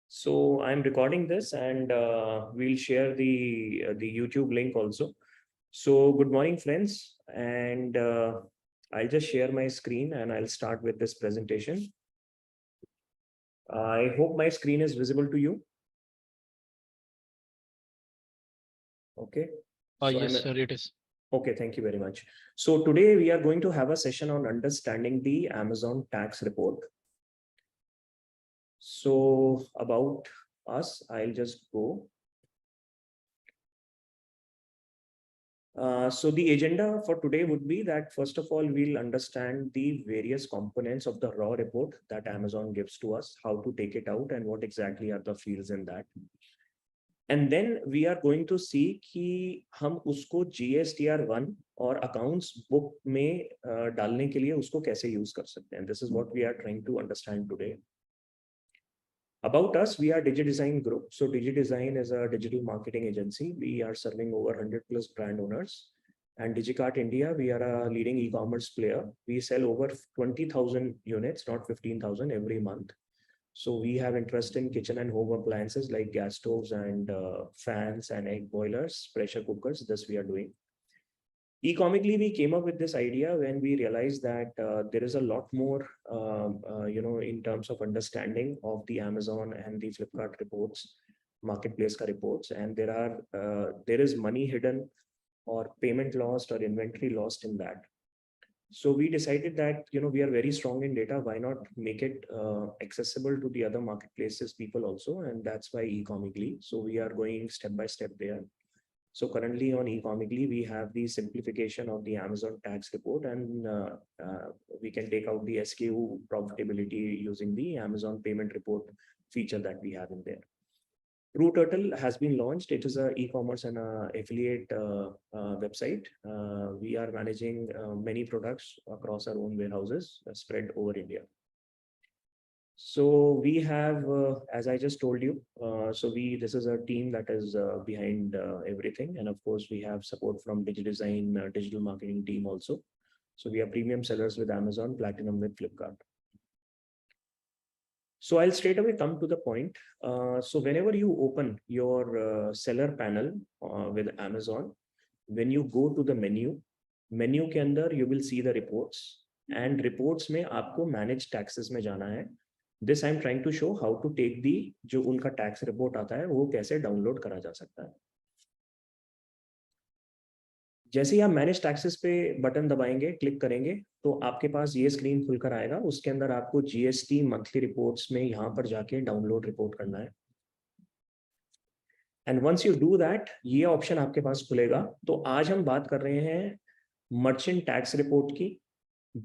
So I'm recording this and we'll share the YouTube link also. So good morning, friends. And I'll just share my screen and I'll start with this presentation. I hope my screen is visible to you. Okay. So Yes, sir, it is. Okay, thank you very much. So today we are going to have a session on understanding the Amazon tax report. So about us, I'll just go. So the agenda for today would be that first of all, we'll understand the various components of the raw report that Amazon gives to us, how to take it out and what exactly are the fields in that. And then we are going to see कि हम उसको GSTR1 और accounts book में डालने के लिए उसको कैसे use कर सकते हैं. This is what we are trying to understand today. About us, we are DigiDesign Group. So DigiDesign is a digital marketing agency. We are serving over 100 plus brand owners. And DigiCart India, we are a leading e-commerce player. We sell over 20,000 units, not 15,000 every month. So we have interest in kitchen and home appliances like gas stoves and fans and egg boilers, pressure cookers. This we are doing. E-comically, we came up with this idea when we realized that there is a lot more, in terms of understanding of the Amazon and the Flipkart reports, marketplace reports, and there is money hidden or payment lost or inventory lost in that. So we decided that, we are very strong in data. Why not make it accessible to the other marketplaces people also? And that's why e-comically. So we are going step by step there. So currently on e-comically, we have the simplification of the Amazon tax report, and we can take out the SKU profitability using the Amazon payment report feature that we have in there. TrueTurtle has been launched. It is an e-commerce and affiliate website. We are managing many products across our own warehouses spread over India. So we have, as I just told you, this is a team that is behind everything. And of course, we have support from DigiDesign digital marketing team also. So we are premium sellers with Amazon, platinum with Flipkart. So I'll straight away come to the point. So whenever you open your seller panel with Amazon, when you go to the menu के अंदर you will see the reports, and reports में आपको manage taxes में जाना है. This I'm trying to show how to take the जो उनका tax report आता है वो कैसे download करा जा सकता है. जैसे ही आप मैनेज टैक्सेस पे बटन दबाएंगे, क्लिक करेंगे, तो आपके पास ये स्क्रीन खुलकर आएगा. उसके अंदर आपको जीएसटी मंथली रिपोर्ट्स में यहाँ पर जाके डाउनलोड रिपोर्ट करना है. And once you do that, ये ऑप्शन आपके पास खुलेगा. तो आज हम बात कर रहे हैं मर्चेंट टैक्स रिपोर्ट की,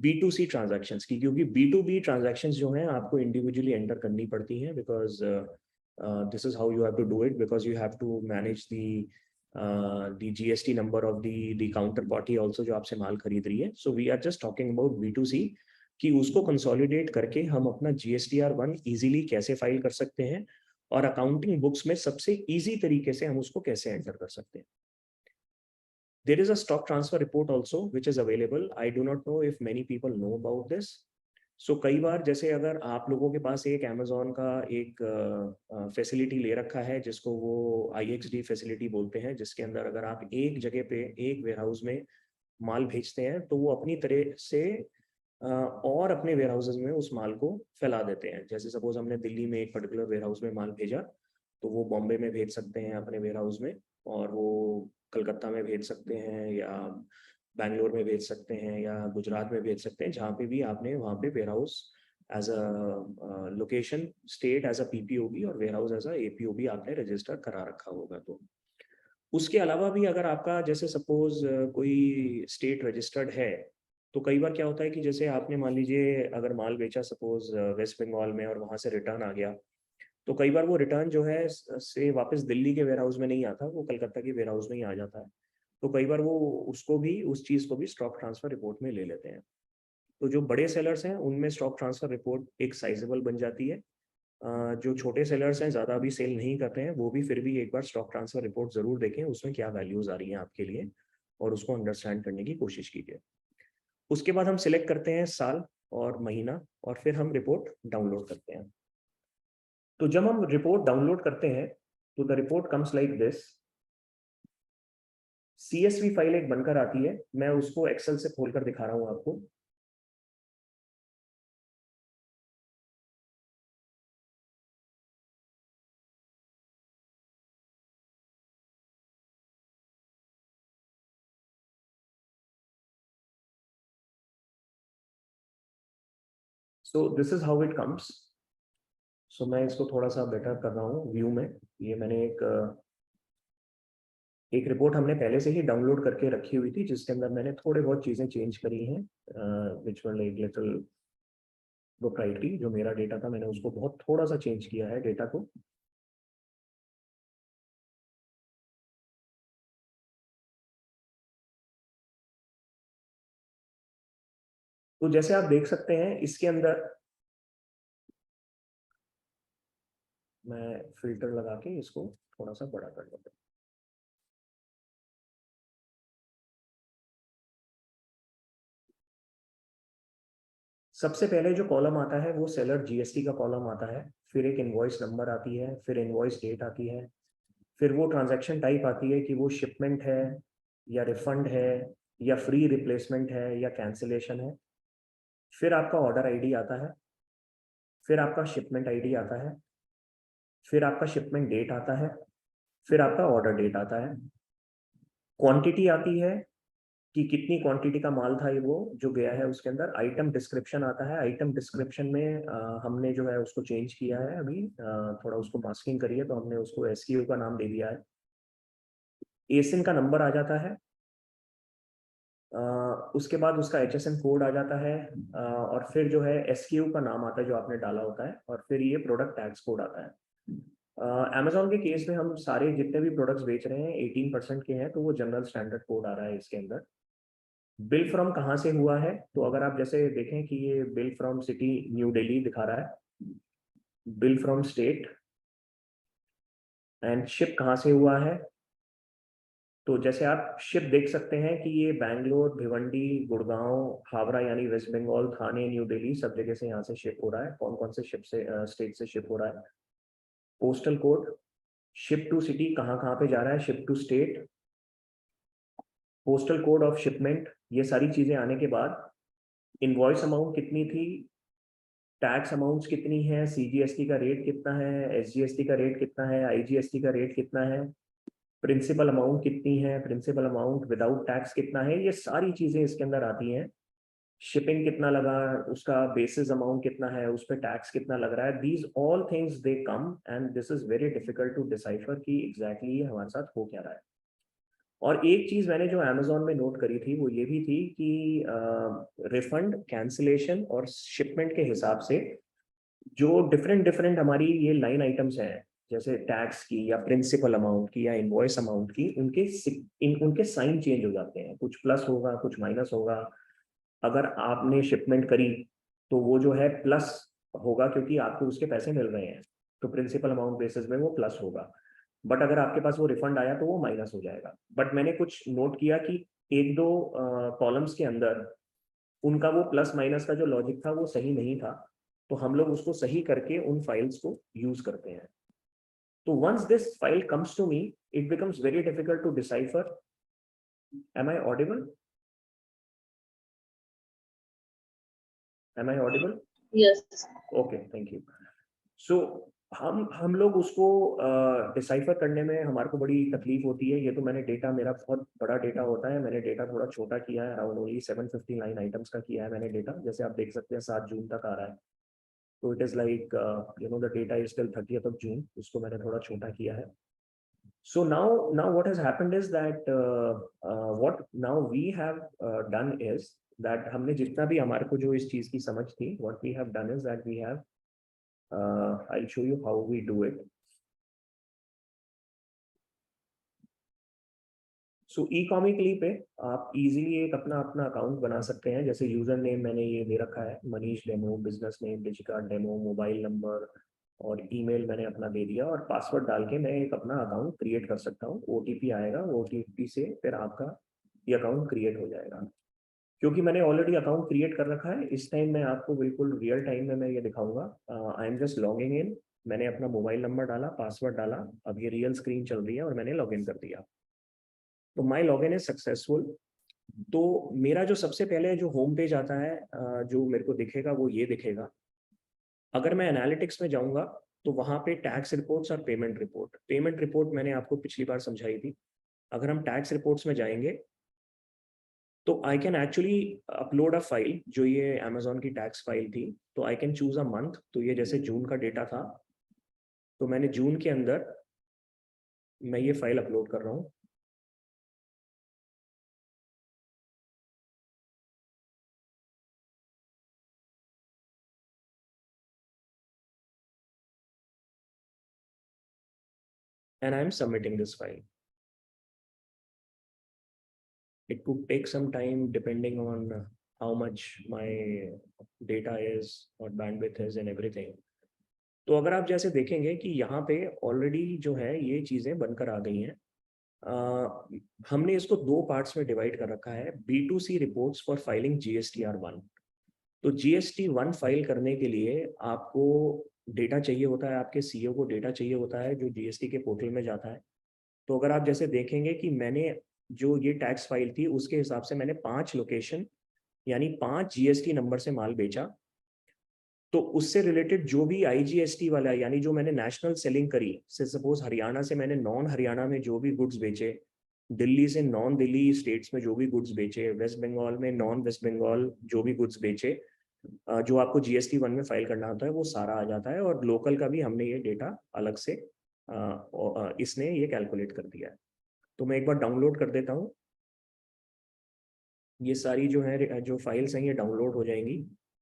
B2C ट्रांजैक्शंस की, क्योंकि B2B ट्रांजैक्शंस जो हैं आपको इंडिविजुअली एंटर करनी पड़ती हैं, because this is how you have to do it, because you have to manage the GST number of the counterparty also जो आपसे माल खरीद रही है. So we are just talking about B2C कि उसको कंसोलिडेट करके हम अपना GSTR1 इजीली कैसे फाइल कर सकते हैं और अकाउंटिंग बुक्स में सबसे इजी तरीके से हम उसको कैसे एंटर कर सकते हैं. There is a stock transfer report also which is available. I do not know if many people know about this. So कई बार जैसे अगर आप लोगों के पास एक Amazon का एक फैसिलिटी ले रखा है जिसको वो IXD फैसिलिटी बोलते हैं, जिसके अंदर अगर आप एक जगह पे एक वेयरहाउस में माल भेजते हैं तो वो अपनी तरह से और अपने वेयरहाउसेस में उस माल को फैला देते हैं. जैसे सपोज हमने दिल्ली में एक पर्टिकुलर वेयरहाउस में माल भेजा, तो वो बॉम्बे में भेज सकते हैं अपने वेयरहाउस में, और वो कलकत्ता में भेज सकते हैं या बैंगलोर में भेज सकते हैं या गुजरात में भेज सकते हैं. जहाँ पे भी आपने वहाँ पे warehouse as a location state as a PPOB और वेयरहाउस एज अ APOB आपने रजिस्टर करा रखा होगा. तो उसके अलावा भी अगर आपका जैसे सपोज कोई स्टेट रजिस्टर्ड है, तो कई बार क्या होता है कि जैसे आपने मान लीजिए अगर माल बेचा सपोज वेस्ट बंगाल में और वहाँ से रिटर्न आ गया, तो कई बार वो रिटर्न जो है से वापस दिल्ली के वेयरहाउस में नहीं आता, वो कलकत्ता के वेयरहाउस में ही आ जाता है. तो कई बार वो उसको भी उस चीज़ को भी स्टॉक ट्रांसफर रिपोर्ट में ले लेते हैं. तो जो बड़े सेलर्स हैं उनमें स्टॉक ट्रांसफर रिपोर्ट एक साइजेबल बन जाती है. जो छोटे सेलर्स हैं, ज़्यादा अभी सेल नहीं करते हैं, वो भी फिर भी एक बार स्टॉक ट्रांसफर रिपोर्ट ज़रूर देखें, उसमें क्या वैल्यूज़ आ रही हैं आपके लिए, और उसको अंडरस्टैंड करने की कोशिश कीजिए. उसके बाद हम सिलेक्ट करते हैं साल और महीना, और फिर हम रिपोर्ट डाउनलोड करते हैं. तो जब हम रिपोर्ट डाउनलोड करते हैं तो the report comes like this. CSV file एक बनकर आती है, मैं उसको एक्सेल से खोलकर दिखा रहा हूं आपको। So this is how it comes. So मैं इसको थोड़ा सा बेटर कर रहा हूँ व्यू में। ये मैंने एक रिपोर्ट हमने पहले से ही डाउनलोड करके रखी हुई थी, जिसके अंदर मैंने थोड़े बहुत चीजें चेंज करी हैं, विच वर लाइक लिटिल प्रोप्राइटरी। जो मेरा डेटा था मैंने उसको बहुत थोड़ा सा चेंज किया है डेटा को। तो जैसे आप देख सकते हैं इसके अंदर मैं फिल्टर लगा के इसको थोड़ा सा बड़ा कर लेता हूँ। सबसे पहले जो कॉलम आता है वो सेलर GST का कॉलम आता है, फिर एक इनवॉइस नंबर आती है, फिर इनवॉइस डेट आती है, फिर वो ट्रांजैक्शन टाइप आती है कि वो शिपमेंट है या रिफंड है या फ्री रिप्लेसमेंट है या कैंसिलेशन है। फिर आपका ऑर्डर आईडी आता है, फिर आपका शिपमेंट आईडी आता है, फिर आपका शिपमेंट डेट आता है, फिर आपका ऑर्डर डेट आता है। क्वांटिटी आती है कि कितनी क्वांटिटी का माल था ये वो जो गया है उसके अंदर। आइटम डिस्क्रिप्शन आता है, आइटम डिस्क्रिप्शन में हमने जो है उसको चेंज किया है अभी, थोड़ा उसको मास्किंग करी है तो हमने उसको SKU का नाम दे दिया है। एसिन का नंबर आ जाता है, उसके बाद उसका HSN कोड आ जाता है, और फिर जो है SKU का नाम आता है जो आपने डाला होता है, और फिर ये प्रोडक्ट टैग्स कोड आता है। अमेजोन के केस में हम सारे जितने भी प्रोडक्ट्स बेच रहे हैं 18% के हैं, तो वो जनरल स्टैंडर्ड कोड आ रहा है इसके अंदर। बिल फ्रॉम कहाँ से हुआ है, तो अगर आप जैसे देखें कि ये bill from city new Delhi दिखा रहा है, bill from state and ship कहाँ से हुआ है। तो जैसे आप शिप देख सकते हैं कि ये बैंगलोर, भिवंडी, गुड़गांव, हावड़ा यानी वेस्ट बंगाल, थाने, न्यू दिल्ली सब जगह से यहाँ से शिप हो रहा है। कौन कौन से शिप से स्टेट से शिप हो रहा है। Postal code, ship to city कहाँ कहाँ पे जा रहा है, ship to state, postal code of shipment, ये सारी चीजें आने के बाद इनवॉइस अमाउंट कितनी थी, टैक्स अमाउंट्स कितनी है, CGST का रेट कितना है, SGST का रेट कितना है, IGST का रेट कितना है, प्रिंसिपल अमाउंट कितनी है, प्रिंसिपल अमाउंट विदाउट टैक्स कितना है, ये सारी चीजें इसके अंदर आती हैं। शिपिंग कितना लगा, उसका बेसिस अमाउंट कितना है, उस पर टैक्स कितना लग रहा है। These all things they come and this is very difficult to decipher कि एग्जैक्टली ये हमारे साथ हो क्या रहा है। और एक चीज मैंने जो अमेजोन में नोट करी थी वो ये भी थी कि रिफंड, कैंसिलेशन और शिपमेंट के हिसाब से जो डिफरेंट डिफरेंट हमारी ये लाइन आइटम्स हैं, जैसे टैक्स की या प्रिंसिपल अमाउंट की या इनवॉइस अमाउंट की, उनके साइन चेंज हो जाते हैं। कुछ प्लस होगा, कुछ माइनस होगा। अगर आपने शिपमेंट करी तो वो जो है प्लस होगा क्योंकि आपको उसके पैसे मिल रहे हैं, तो प्रिंसिपल अमाउंट बेसिस में वो प्लस होगा। बट अगर आपके पास वो रिफंड आया तो वो माइनस हो जाएगा। बट मैंने कुछ नोट किया कि एक दो कॉलम्स के अंदर उनका वो प्लस माइनस का जो लॉजिक था वो सही नहीं था, तो हम लोग उसको सही करके उन फाइल्स को यूज करते हैं। तो once this file comes to me it becomes very difficult to decipher. Am I audible? Am I audible? Yes. Okay, thank you. So हम लोग उसको डिसाइफर करने में हमारे को बड़ी तकलीफ होती है। ये तो मैंने डेटा, मेरा बहुत बड़ा डेटा होता है, मैंने डेटा थोड़ा छोटा किया है, अराउंड ओनली 759 आइटम्स का किया है मैंने डेटा। जैसे आप देख सकते हैं 7 जून तक आ रहा है, तो it is like the data is till 30th of June, उसको मैंने थोड़ा छोटा किया है। So now what has happened is that what now we have done is that हमने जितना भी हमारे को जो इस चीज की समझ थी, what we have done is that we have I'll show you how we do it. सो इकॉमिकली पे आप इजीली एक अपना अपना अकाउंट बना सकते हैं। जैसे यूजर नेम मैंने ये दे रखा है, Manish demo, business name Digicard demo, mobile number और ईमेल मैंने अपना दे दिया, और पासवर्ड डाल के मैं एक अपना अकाउंट क्रिएट कर सकता हूँ। OTP आएगा, OTP से फिर आपका ये अकाउंट क्रिएट हो जाएगा। क्योंकि मैंने ऑलरेडी अकाउंट क्रिएट कर रखा है, इस टाइम मैं आपको बिल्कुल रियल टाइम में मैं ये दिखाऊंगा। I am just logging in मैंने अपना मोबाइल नंबर डाला, पासवर्ड डाला, अब ये रियल स्क्रीन चल रही है और मैंने लॉगिन कर दिया। तो माई लॉगिन इज सक्सेसफुल। तो मेरा जो सबसे पहले जो होम पेज आता है, जो मेरे को दिखेगा वो ये दिखेगा। अगर मैं एनालिटिक्स में जाऊंगा तो वहां पे टैक्स रिपोर्ट्स और पेमेंट रिपोर्ट मैंने आपको पिछली बार समझाई थी। अगर हम टैक्स रिपोर्ट्स में जाएंगे तो I can actually upload a file, जो ये अमेजोन की टैक्स फाइल थी। तो I can choose a month, तो ये जैसे जून का डेटा था, तो मैंने जून के अंदर मैं ये फाइल अपलोड कर रहा हूँ। And I am submitting this file. It could take some time depending on how much my data is or bandwidth is and everything. तो अगर आप जैसे देखेंगे कि यहाँ पे ऑलरेडी जो है ये चीज़ें बनकर आ गई हैं। हमने इसको दो पार्ट्स में डिवाइड कर रखा है, B2C reports for filing GSTR1। तो GST1 फाइल करने के लिए आपको डेटा चाहिए होता है, आपके CEO को डेटा चाहिए होता है जो GST के पोर्टल में जाता है। तो अगर आप जैसे देखेंगे कि मैंने जो ये टैक्स फाइल थी उसके हिसाब से मैंने 5 लोकेशन यानी 5 GST नंबर से माल बेचा। तो उससे रिलेटेड जो भी IGST वाला यानी जो मैंने नेशनल सेलिंग करी, से सपोज हरियाणा से मैंने नॉन हरियाणा में जो भी गुड्स बेचे, दिल्ली से नॉन दिल्ली स्टेट्स में जो भी गुड्स बेचे, वेस्ट बंगाल में नॉन वेस्ट बंगाल जो भी गुड्स बेचे, जो आपको GST1 में फाइल करना होता है वो सारा आ जाता है। और लोकल का भी हमने ये डेटा अलग से इसने ये कैलकुलेट कर दिया है। तो मैं एक बार डाउनलोड कर देता हूँ। ये सारी जो है जो फाइल्स हैं ये डाउनलोड हो जाएंगी,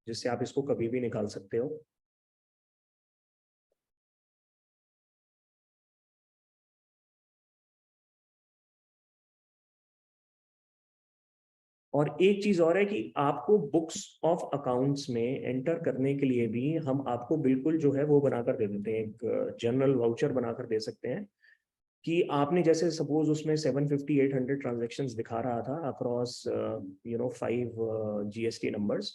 जिससे आप इसको कभी भी निकाल सकते हो। और एक चीज और है कि आपको बुक्स ऑफ अकाउंट्स में एंटर करने के लिए भी हम आपको बिल्कुल जो है वो बनाकर दे देते हैं, एक जनरल वाउचर बनाकर दे सकते हैं। कि आपने जैसे सपोज उसमें 750-800 ट्रांजेक्शन्स दिखा रहा था अक्रॉस 5 GST नंबर्स,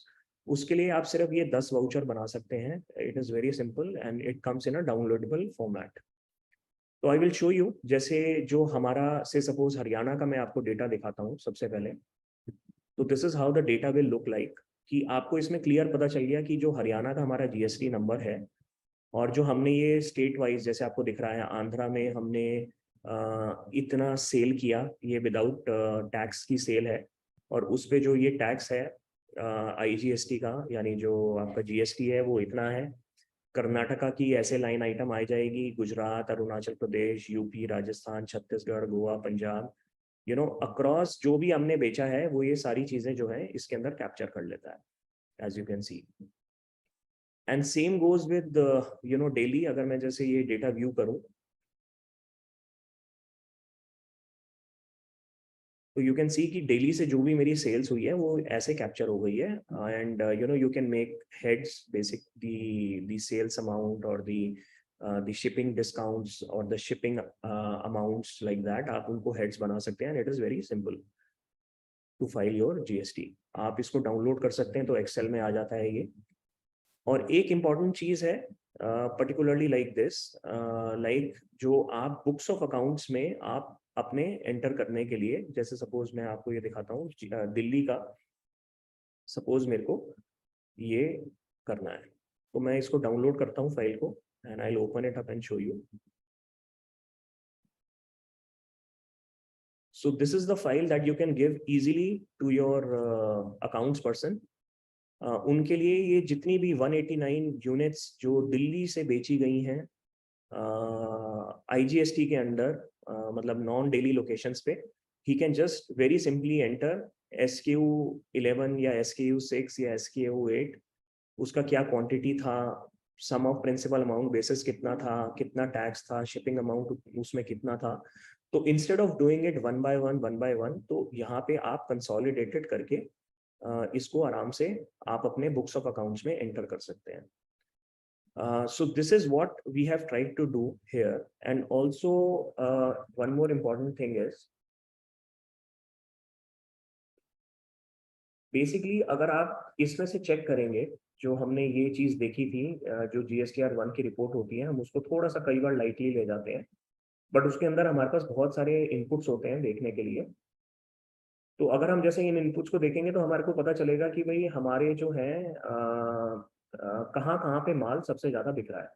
उसके लिए आप सिर्फ ये 10 वाउचर बना सकते हैं। It is very simple and it comes in a downloadable format. तो आई विल शो यू, जैसे जो हमारा से सपोज हरियाणा का मैं आपको डेटा दिखाता हूँ सबसे पहले। तो this is how the data will look like. कि आपको इसमें क्लियर पता चल गया कि जो हरियाणा का हमारा GST नंबर है, और जो हमने ये स्टेट वाइज जैसे आपको दिख रहा है, आंध्रा में हमने इतना सेल किया, ये विदाउट टैक्स की सेल है। और उस पे जो ये टैक्स है IGST का, यानी जो आपका GST है वो इतना है। कर्नाटका की ऐसे लाइन आइटम आ जाएगी, गुजरात, अरुणाचल प्रदेश, यूपी, राजस्थान, छत्तीसगढ़, गोवा, पंजाब, अक्रॉस जो भी हमने बेचा है वो ये सारी चीजें जो है इसके अंदर कैप्चर कर लेता है, as you can see. And same goes with daily. अगर मैं जैसे ये डेटा व्यू करूं तो यू कैन सी कि डेली से जो भी मेरी सेल्स हुई है वो ऐसे कैप्चर हो गई है। And you can make heads basic the sales amount और द शिपिंग डिस्काउंट्स और the shipping amounts, like that आप उनको हेड्स बना सकते हैं। And it is very simple to file your GST। आप इसको डाउनलोड कर सकते हैं, तो एक्सेल में आ जाता है ये। और एक इम्पॉर्टेंट चीज़ है पर्टिकुलरली लाइक दिस, लाइक जो आप बुक्स ऑफ अकाउंट्स में आप अपने एंटर करने के लिए, जैसे सपोज मैं आपको ये दिखाता हूँ दिल्ली का, सपोज मेरे को ये करना है, तो मैं इसको डाउनलोड करता हूँ फाइल को, and I will open it up and show you. So this is the file that you can give easily to your accounts person। उनके लिए ये जितनी भी 189 यूनिट्स जो दिल्ली से बेची गई हैं IGST के अंडर, मतलब नॉन डेली लोकेशंस पे, he can just very simply enter SKU 11 या SKU 6 या SKU 8, उसका क्या क्वांटिटी था, सम ऑफ प्रिंसिपल अमाउंट बेसिस कितना था, कितना टैक्स था, शिपिंग अमाउंट उसमें कितना था। तो instead of doing it one by one, तो यहाँ पे आप कंसोलिडेटेड करके इसको आराम से आप अपने बुक्स ऑफ अकाउंट्स में एंटर कर सकते हैं। So this is what we have tried to do here। And also one more important thing is, basically अगर आप इसमें से चेक करेंगे जो हमने ये चीज़ देखी थी, जो GSTR 1 की रिपोर्ट होती है, हम उसको थोड़ा सा कई बार लाइटली ले जाते हैं, बट उसके अंदर हमारे पास बहुत सारे इनपुट्स होते हैं देखने के लिए। तो अगर हम जैसे इन इनपुट्स को देखेंगे तो हमारे को पता चलेगा कि भाई हमारे जो है कहाँ कहाँ पे माल सबसे ज़्यादा बिक रहा है।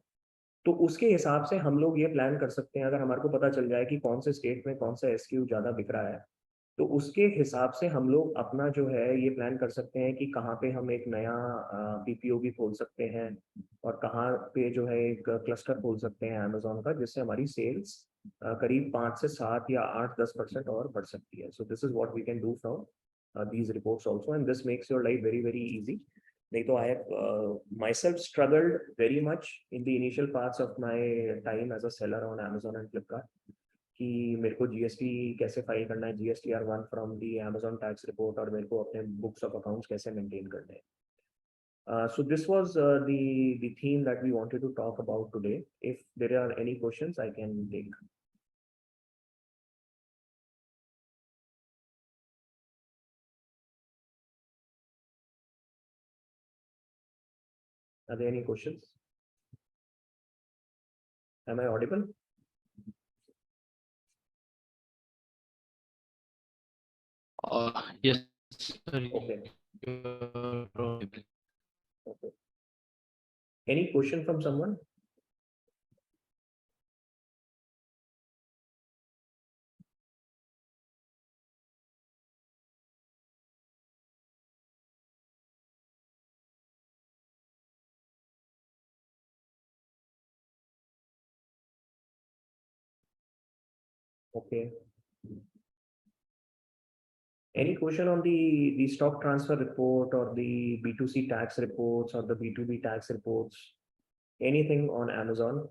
तो उसके हिसाब से हम लोग ये प्लान कर सकते हैं, अगर हमारे को पता चल जाए कि कौन से स्टेट में कौन सा SKU ज़्यादा बिक रहा है, तो उसके हिसाब से हम लोग अपना जो है ये प्लान कर सकते हैं कि कहाँ पे हम एक नया BPO भी खोल सकते हैं, और कहाँ पे जो है एक क्लस्टर खोल सकते हैं अमेजोन का, जिससे हमारी सेल्स करीब 5 से 7 या 8-10% और बढ़ सकती है। So this is what we can do from these reports also, and this makes your life very very easy. नहीं तो I have myself struggled very much in the initial parts of my time as a seller on Amazon and Flipkart, कि मेरे को GST कैसे file करना है, GSTR 1 from the Amazon tax report, और मेरे को अपने बुक्स ऑफ अकाउंट्स कैसे मेंटेन करने हैं। So this was the theme that we wanted to talk about today. If there are any questions, I can take. Are there any questions? Am I audible? Yes, sir. Okay. You're audible. Okay. Any question from someone? Okay. Any question on the stock transfer report, or the B2C tax reports, or the B2B tax reports? Anything on Amazon?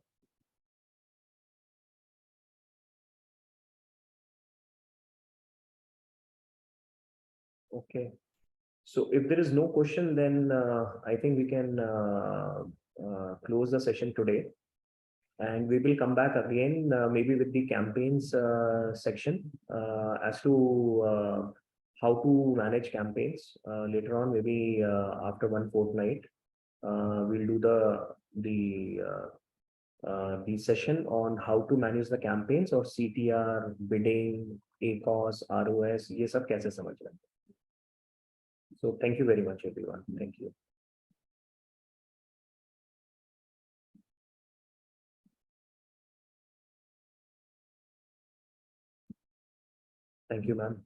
Okay. So if there is no question, then I think we can close the session today, and we will come back again maybe with the campaigns section as to how to manage campaigns later on, maybe after one fortnight. We'll do the session on how to manage the campaigns, or CTR, bidding, ACOS, ROS, ये सब कैसे समझना है. So thank you very much, everyone. Thank you. Thank you, ma'am.